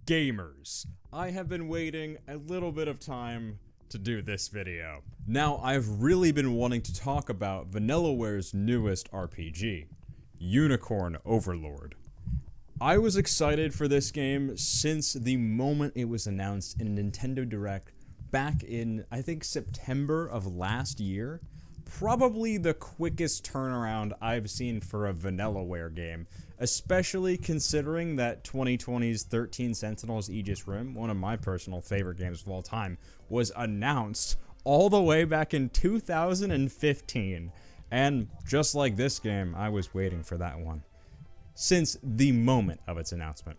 Gamers, I have been waiting a little bit of time to do this video. Now, I've really been wanting to talk about Vanillaware's newest RPG, Unicorn Overlord. I was excited for this game since the moment it was announced in a Nintendo Direct back in, I think, September of last year. Probably the quickest turnaround I've seen for a Vanillaware game, especially considering that 2020's 13 Sentinels Aegis Rim, one of my personal favorite games of all time, was announced all the way back in 2015. And just like this game, I was waiting for that one since the moment of its announcement.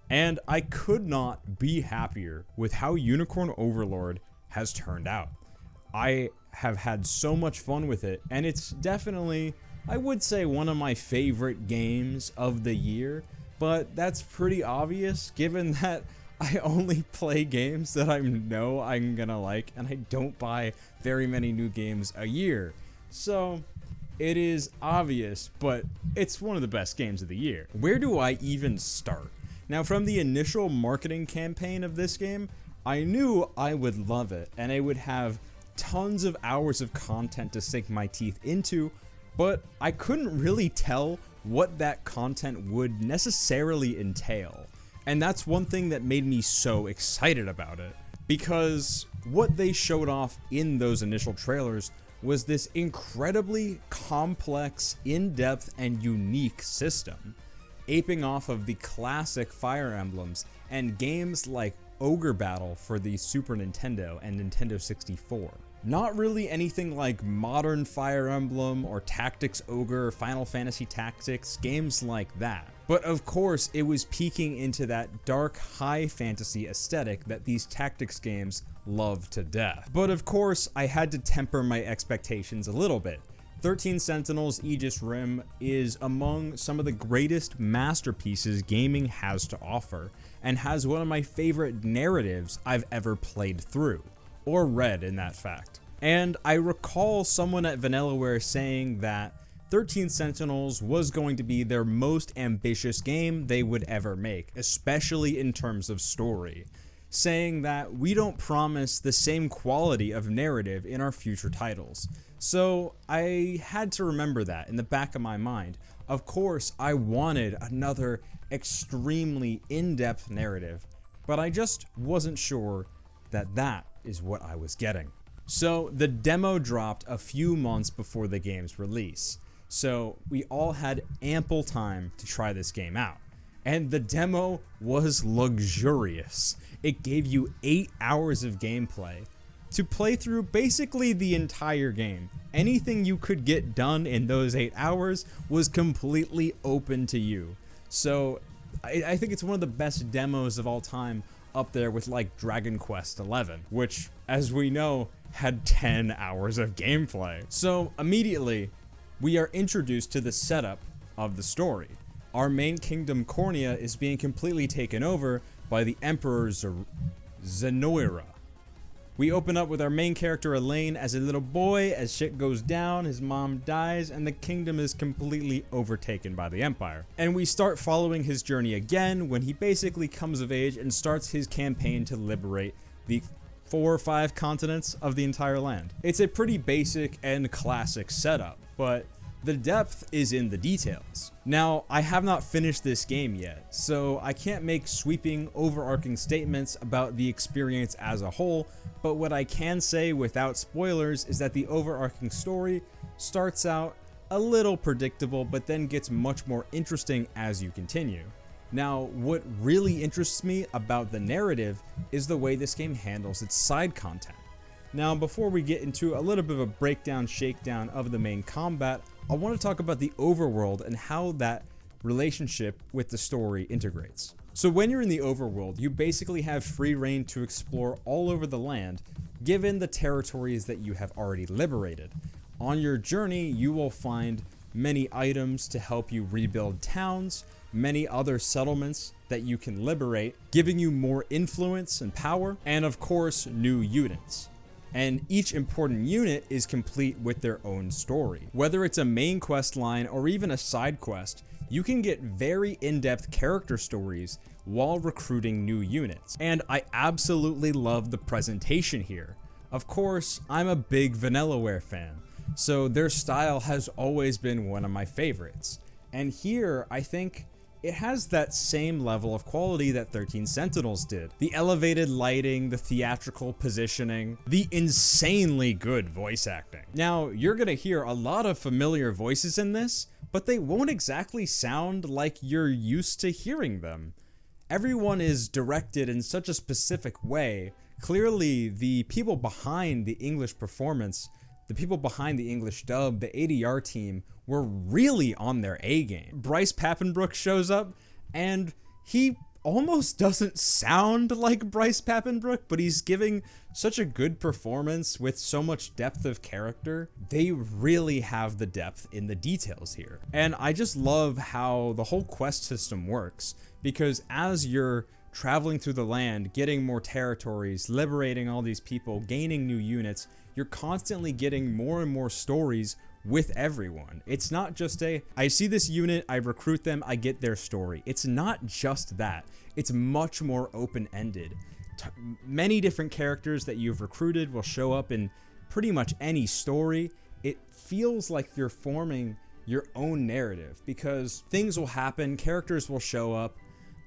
And I could not be happier with how Unicorn Overlord has turned out. I have had so much fun with it, and it's definitely, I would say, one of my favorite games of the year, but that's pretty obvious given that I only play games that I know I'm gonna like, and I don't buy very many new games a year. So it is obvious, but it's one of the best games of the year. Where do I even start? Now, from the initial marketing campaign of this game, I knew I would love it, and it would have tons of hours of content to sink my teeth into, but I couldn't really tell what that content would necessarily entail. And that's one thing that made me so excited about it, because what they showed off in those initial trailers was this incredibly complex, in-depth, and unique system, aping off of the classic Fire Emblems and games like Ogre Battle for the Super Nintendo and Nintendo 64. Not really anything like modern Fire Emblem or Tactics Ogre or Final Fantasy Tactics, games like that. But of course, it was peeking into that dark high fantasy aesthetic that these tactics games love to death. But of course, I had to temper my expectations a little bit. 13 Sentinels Aegis Rim is among some of the greatest masterpieces gaming has to offer, and has one of my favorite narratives I've ever played through, or read in that fact. And I recall someone at Vanillaware saying that 13 Sentinels was going to be their most ambitious game they would ever make, especially in terms of story, saying that we don't promise the same quality of narrative in our future titles. So I had to remember that in the back of my mind. Of course, I wanted another extremely in-depth narrative, but I just wasn't sure that that is what I was getting. So the demo dropped a few months before the game's release, so we all had ample time to try this game out. And the demo was luxurious. It gave you 8 hours of gameplay to play through basically the entire game. Anything you could get done in those 8 hours was completely open to you. So I think it's one of the best demos of all time, up there with like Dragon Quest XI, which, as we know, had 10 hours of gameplay. So immediately, we are introduced to the setup of the story. Our main kingdom, Cornea, is being completely taken over by the Emperor Zenoira. We open up with our main character Elaine as a little boy. As shit goes down, his mom dies, and the kingdom is completely overtaken by the Empire. And we start following his journey again when he basically comes of age and starts his campaign to liberate the 4 or 5 continents of the entire land. It's a pretty basic and classic setup, but the depth is in the details. Now, I have not finished this game yet, so I can't make sweeping, overarching statements about the experience as a whole, but what I can say without spoilers is that the overarching story starts out a little predictable, but then gets much more interesting as you continue. Now, what really interests me about the narrative is the way this game handles its side content. Now, before we get into a little bit of a breakdown, shakedown of the main combat, I want to talk about the overworld and how that relationship with the story integrates. So when you're in the overworld, you basically have free reign to explore all over the land, given the territories that you have already liberated. On your journey, you will find many items to help you rebuild towns, many other settlements that you can liberate, giving you more influence and power, and of course, new units. And each important unit is complete with their own story. Whether it's a main quest line or even a side quest, you can get very in-depth character stories while recruiting new units. And I absolutely love the presentation here. Of course, I'm a big Vanillaware fan, so their style has always been one of my favorites. And here, I think it has that same level of quality that 13 Sentinels did. The elevated lighting, the theatrical positioning, the insanely good voice acting. Now, you're gonna hear a lot of familiar voices in this, but they won't exactly sound like you're used to hearing them. Everyone is directed in such a specific way. Clearly, the people behind the English performance, the people behind the English dub, the ADR team, were really on their A game. Bryce Papenbrook shows up, and he almost doesn't sound like Bryce Papenbrook, but he's giving such a good performance with so much depth of character. They really have the depth in the details here. And I just love how the whole quest system works, because as you're traveling through the land, getting more territories, liberating all these people, gaining new units, you're constantly getting more and more stories with everyone. It's not just I see this unit, I recruit them, I get their story. It's not just that. It's much more open-ended. Many different characters that you've recruited will show up in pretty much any story. It feels like you're forming your own narrative because things will happen, characters will show up.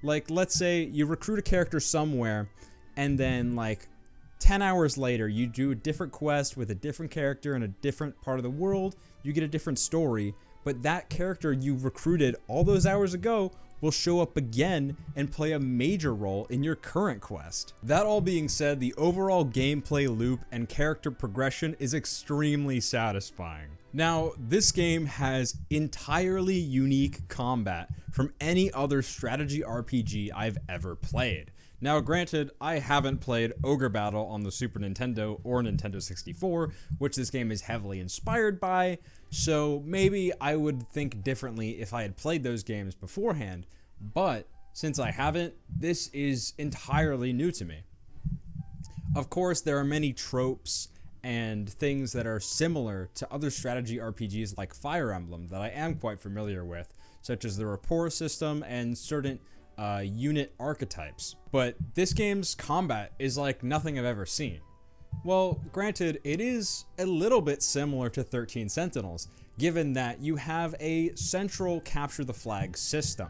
Like, let's say you recruit a character somewhere, and then like 10 hours later, you do a different quest with a different character in a different part of the world, you get a different story, but that character you recruited all those hours ago will show up again and play a major role in your current quest. That all being said, the overall gameplay loop and character progression is extremely satisfying. Now, this game has entirely unique combat from any other strategy RPG I've ever played. Now, granted, I haven't played Ogre Battle on the Super Nintendo or Nintendo 64, which this game is heavily inspired by, so maybe I would think differently if I had played those games beforehand, but since I haven't, this is entirely new to me. Of course, there are many tropes and things that are similar to other strategy RPGs like Fire Emblem that I am quite familiar with, such as the rapport system and certain unit archetypes. But this game's combat is like nothing I've ever seen. Well, granted, it is a little bit similar to 13 Sentinels, given that you have a central capture the flag system,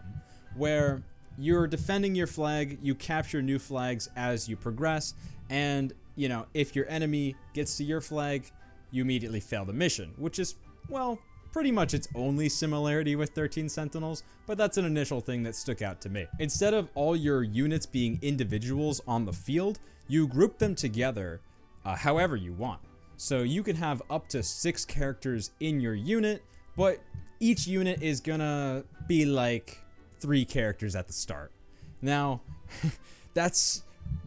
where you're defending your flag, you capture new flags as you progress, and, you know, if your enemy gets to your flag, you immediately fail the mission, which is, well, pretty much its only similarity with 13 Sentinels, but that's an initial thing that stuck out to me. Instead of all your units being individuals on the field, you group them together however you want. So you can have up to 6 characters in your unit, but each unit is gonna be like 3 characters at the start. Now,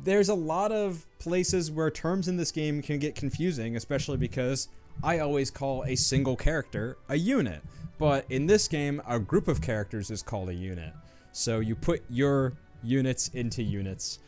there's a lot of places where terms in this game can get confusing, especially because I always call a single character a unit, but in this game, a group of characters is called a unit. So you put your units into units.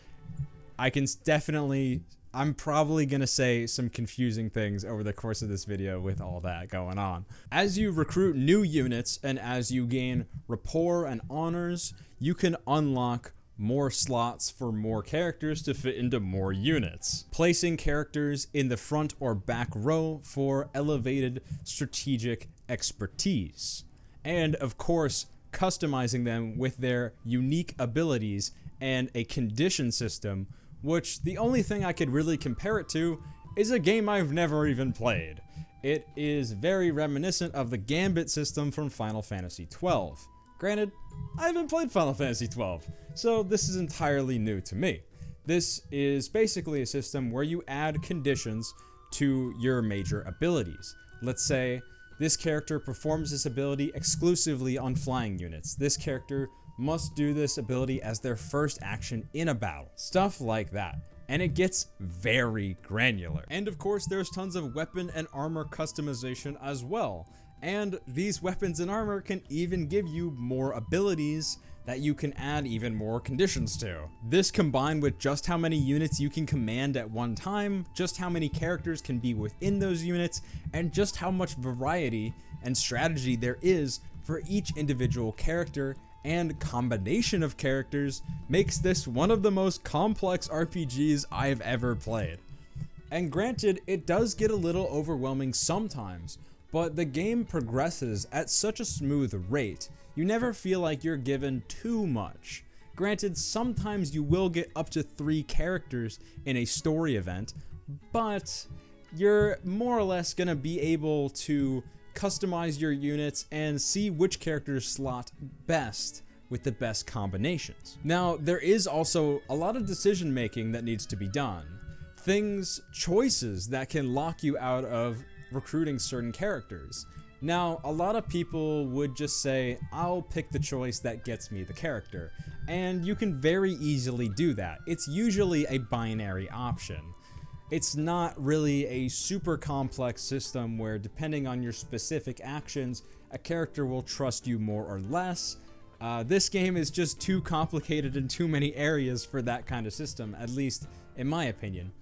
I'm probably gonna say some confusing things over the course of this video with all that going on. As you recruit new units and as you gain rapport and honors, you can unlock more slots for more characters to fit into more units, placing characters in the front or back row for elevated strategic expertise, and of course customizing them with their unique abilities and a condition system, which the only thing I could really compare it to is a game I've never even played. It is very reminiscent of the Gambit system from Final Fantasy XII. Granted, I haven't played Final Fantasy XII, so this is entirely new to me. This is basically a system where you add conditions to your major abilities. Let's say this character performs this ability exclusively on flying units. This character must do this ability as their first action in a battle. Stuff like that. And it gets very granular. And of course, there's tons of weapon and armor customization as well. And these weapons and armor can even give you more abilities that you can add even more conditions to. This combined with just how many units you can command at one time, just how many characters can be within those units, and just how much variety and strategy there is for each individual character and combination of characters makes this one of the most complex RPGs I've ever played. And granted, it does get a little overwhelming sometimes, but the game progresses at such a smooth rate, you never feel like you're given too much. Granted, sometimes you will get up to 3 characters in a story event, but you're more or less gonna be able to customize your units and see which characters slot best with the best combinations. Now, there is also a lot of decision making that needs to be done. Choices that can lock you out of recruiting certain characters. Now, a lot of people would just say, I'll pick the choice that gets me the character, and you can very easily do that. It's usually a binary option. It's not really a super complex system where, depending on your specific actions, a character will trust you more or less. This game is just too complicated in too many areas for that kind of system, at least in my opinion.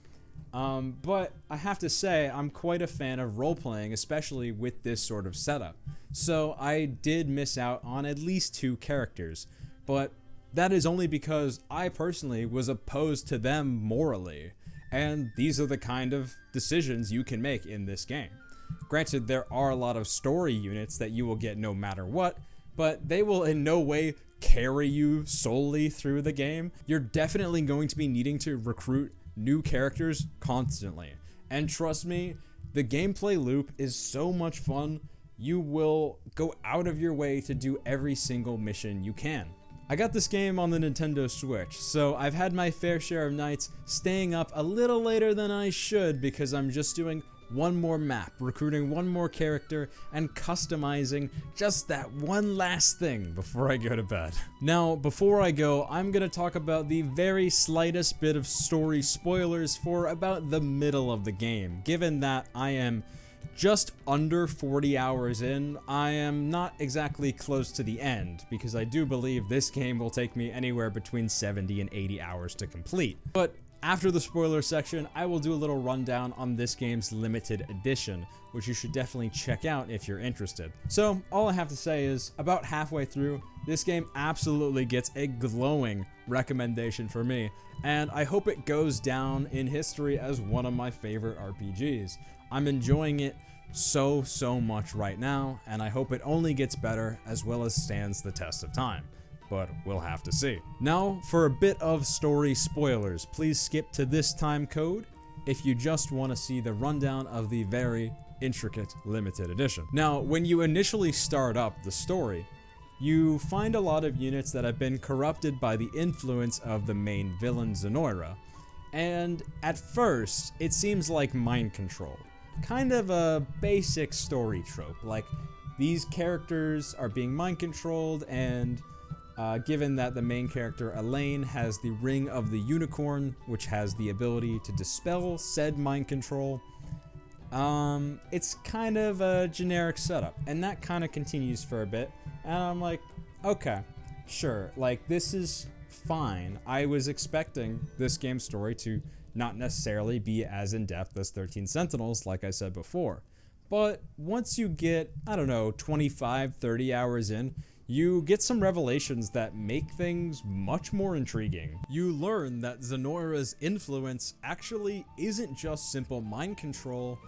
But I have to say, I'm quite a fan of role-playing, especially with this sort of setup. So I did miss out on at least 2 characters, but that is only because I personally was opposed to them morally. And these are the kind of decisions you can make in this game. Granted, there are a lot of story units that you will get no matter what, but they will in no way carry you solely through the game. You're definitely going to be needing to recruit new characters constantly. And trust me, the gameplay loop is so much fun, you will go out of your way to do every single mission you can. I got this game on the Nintendo Switch, so I've had my fair share of nights staying up a little later than I should because I'm just doing one more map, recruiting one more character, and customizing just that one last thing before I go to bed. Now, before I go, I'm gonna talk about the very slightest bit of story spoilers for about the middle of the game. Given that I am just under 40 hours in, I am not exactly close to the end, because I do believe this game will take me anywhere between 70 and 80 hours to complete. But after the spoiler section, I will do a little rundown on this game's limited edition, which you should definitely check out if you're interested. So, all I have to say is, about halfway through, this game absolutely gets a glowing recommendation for me, and I hope it goes down in history as one of my favorite RPGs. I'm enjoying it so much right now, and I hope it only gets better as well as stands the test of time. But we'll have to see. Now, for a bit of story spoilers, please skip to this time code if you just want to see the rundown of the very intricate limited edition. Now, when you initially start up the story, you find a lot of units that have been corrupted by the influence of the main villain Zenoira, and at first, it seems like mind control. Kind of a basic story trope, like these characters are being mind controlled, and given that the main character Elaine has the Ring of the Unicorn, which has the ability to dispel said mind control, it's kind of a generic setup, and that kind of continues for a bit, and I'm like, okay, sure, like this is fine. I was expecting this game's story to not necessarily be as in-depth as 13 Sentinels, like I said before. But once you get, I don't know, 25, 30 hours in, you get some revelations that make things much more intriguing. You learn that Zenoira's influence actually isn't just simple mind control,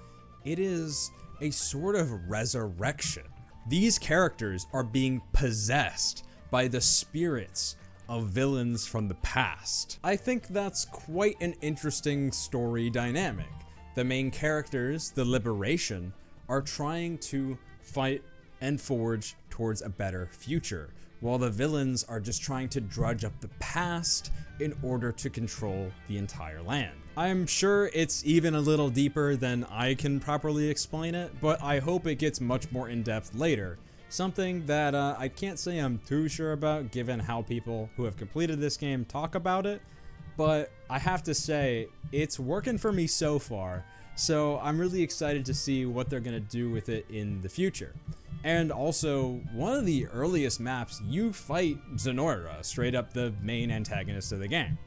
it is a sort of resurrection. These characters are being possessed by the spirits of villains from the past. I think that's quite an interesting story dynamic. The main characters, the Liberation, are trying to fight and forge towards a better future, while the villains are just trying to drudge up the past in order to control the entire land. I'm sure it's even a little deeper than I can properly explain it, but I hope it gets much more in-depth later. Something that I can't say I'm too sure about given how people who have completed this game talk about it, but I have to say, it's working for me so far, so I'm really excited to see what they're gonna do with it in the future. And also, one of the earliest maps, you fight Zenoira, straight up the main antagonist of the game.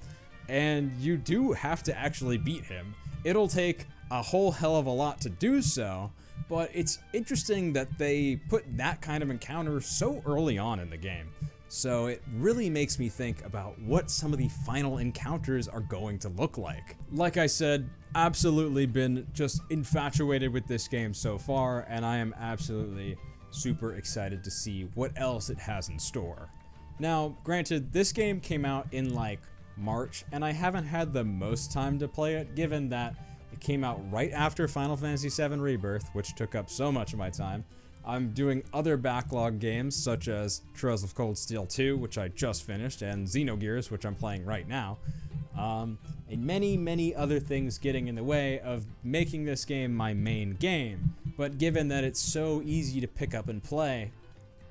And you do have to actually beat him. It'll take a whole hell of a lot to do so, but it's interesting that they put that kind of encounter so early on in the game. So it really makes me think about what some of the final encounters are going to look like. Like I said, absolutely been just infatuated with this game so far, and I am absolutely super excited to see what else it has in store. Now, granted, this game came out in like March, and I haven't had the most time to play it, given that it came out right after Final Fantasy VII Rebirth, which took up so much of my time. I'm doing other backlog games such as Trails of Cold Steel 2, which I just finished, and Xenogears, which I'm playing right now, and many other things getting in the way of making this game my main game. But given that it's so easy to pick up and play,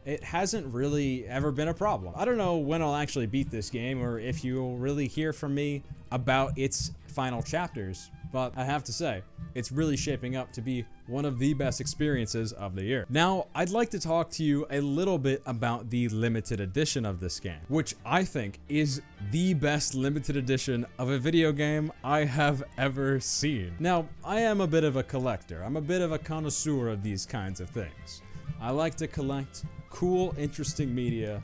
it hasn't really ever been a problem. I don't know when I'll actually beat this game or if you'll really hear from me about its final chapters, but I have to say, it's really shaping up to be one of the best experiences of the year. Now, I'd like to talk to you a little bit about the limited edition of this game, which I think is the best limited edition of a video game I have ever seen. Now, I am a bit of a collector. I'm a bit of a connoisseur of these kinds of things. I like to collect cool, interesting media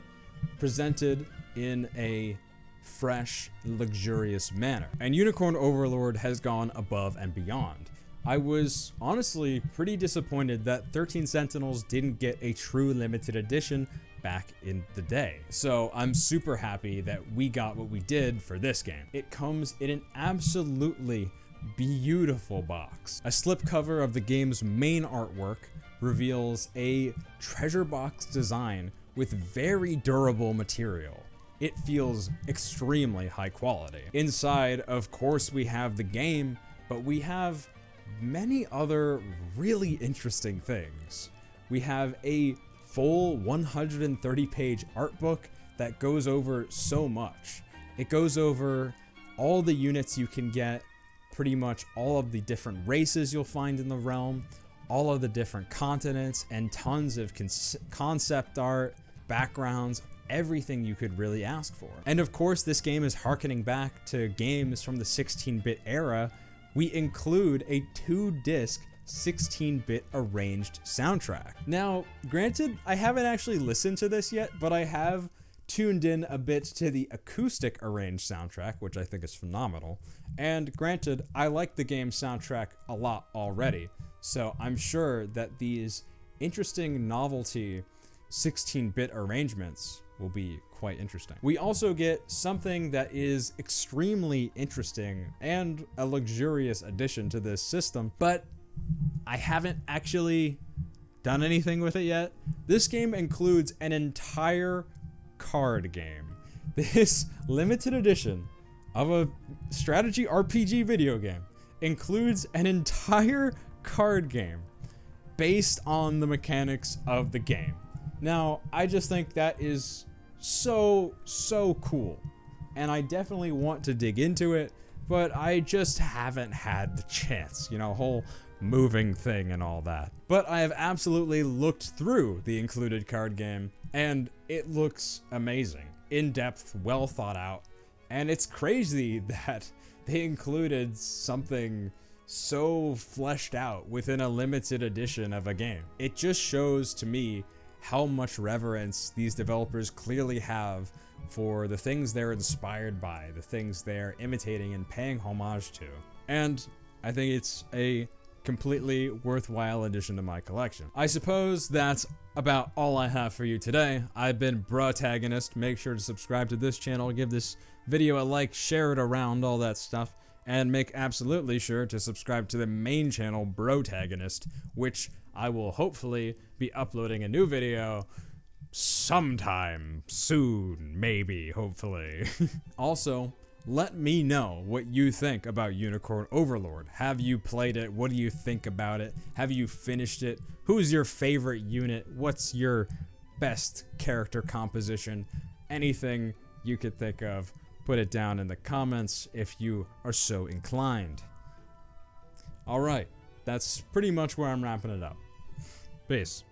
presented in a fresh, luxurious manner. And Unicorn Overlord has gone above and beyond. I was honestly pretty disappointed that 13 Sentinels didn't get a true limited edition back in the day. So I'm super happy that we got what we did for this game. It comes in an absolutely beautiful box. A slipcover of the game's main artwork reveals a treasure box design with very durable material. It feels extremely high quality. Inside, of course, we have the game, but we have many other really interesting things. We have a full 130-page art book that goes over so much. It goes over all the units you can get, pretty much all of the different races you'll find in the realm, all of the different continents, and tons of concept art, backgrounds, everything you could really ask for. And of course, this game is harkening back to games from the 16-bit era. We include a 2-disc 16-bit arranged soundtrack. Now, granted, I haven't actually listened to this yet, but I have tuned in a bit to the acoustic arranged soundtrack, which I think is phenomenal. And granted, I like the game's soundtrack a lot already, so I'm sure that these interesting novelty 16-bit arrangements will be quite interesting. We also get something that is extremely interesting and a luxurious addition to this system, but I haven't actually done anything with it yet. This game includes an entire card game. This limited edition of a strategy RPG video game includes an entire card game based on the mechanics of the game. Now, I just think that is so cool, and I definitely want to dig into it, but I just haven't had the chance, you know, whole moving thing and all that. But I have absolutely looked through the included card game, and it looks amazing, in-depth, well thought out, and it's crazy that they included something so fleshed out within a limited edition of a game. It just shows to me how much reverence these developers clearly have for the things they're inspired by, the things they're imitating and paying homage to. And I think it's a completely worthwhile addition to my collection. I suppose that's about all I have for you today. I've been Brotagonist. Make sure to subscribe to this channel, give this video a like, share it around, all that stuff, and make absolutely sure to subscribe to the main channel, Brotagonist, which I will hopefully be uploading a new video sometime soon, maybe, hopefully. Also, let me know what you think about Unicorn Overlord. Have you played it? What do you think about it? Have you finished it? Who's your favorite unit? What's your best character composition? Anything you could think of, put it down in the comments if you are so inclined. Alright, that's pretty much where I'm wrapping it up. Peace.